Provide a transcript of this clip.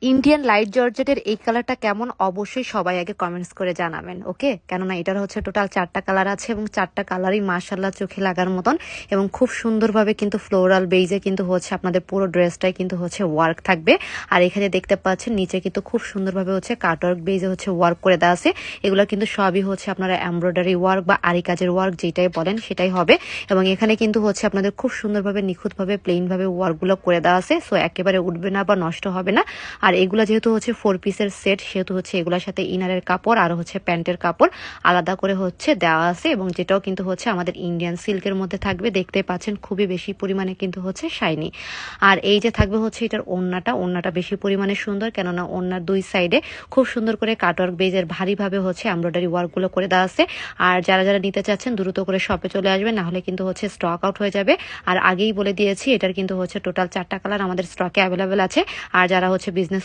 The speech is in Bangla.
ইন্ডিয়ান লাইট জর্জেটের এই কালারটা কেমন অবশ্যই সবাই আগে কমেন্টস করে জানাবেন, ওকে? কেননা এটার হচ্ছে টোটাল 4টা কালার আছে এবং 4টা কালারই মাশাআল্লাহ চোখে লাগার মতন এবং খুব সুন্দরভাবে কিন্তু ফ্লোরাল বেইজে কিন্তু হচ্ছে আপনাদের পুরো ড্রেসটাই কিন্তু হচ্ছে ওয়ার্ক থাকবে। আর এখানে দেখতে পাচ্ছেন নিচে কিন্তু খুব সুন্দরভাবে হচ্ছে কাটওয়ার্ক বেইজে হচ্ছে ওয়ার্ক করে দেওয়া আছে। এগুলো কিন্তু সবই হচ্ছে আপনারা এমব্রয়ডারি ওয়ার্ক বা আরি কাজের ওয়ার্ক যেটাই বলেন সেটাই হবে। এবং এখানে কিন্তু হচ্ছে আপনাদের খুব সুন্দরভাবে নিখুঁতভাবে প্লেনভাবে ওয়ার্কগুলো করে দেওয়া আছে, সো একেবারে উঠবে না বা নষ্ট হবে না। আর এগুলা যেহেতু হচ্ছে 4 পিসের সেট, সেহেতু হচ্ছে এগুলোর সাথে ইনারের কাপড় আর হচ্ছে প্যান্টের কাপড় আলাদা করে হচ্ছে দেওয়া আছে এবং যেটাও কিন্তু হচ্ছে আমাদের ইন্ডিয়ান সিল্কের মধ্যে থাকবে। দেখতে পাচ্ছেন খুবই বেশি পরিমাণে কিন্তু হচ্ছে শাইনি। আর এই যে থাকবে হচ্ছে এটার ওড়নাটা বেশি পরিমাণে সুন্দর, কেননা ওড়নার 2 সাইডে খুব সুন্দর করে কাটওয়ার্ক বেজের ভারীভাবে হচ্ছে এমব্রয়ডারি ওয়ার্কগুলো করে দেওয়া আছে। আর যারা যারা নিতে চাচ্ছেন দ্রুত করে শপে চলে আসবেন, না হলে কিন্তু হচ্ছে স্টক আউট হয়ে যাবে। আর আগেই বলে দিয়েছি এটার কিন্তু হচ্ছে টোটাল 4টা কালার আমাদের স্টকে অ্যাভেলেবেল আছে। আর যারা হচ্ছে বিজনেস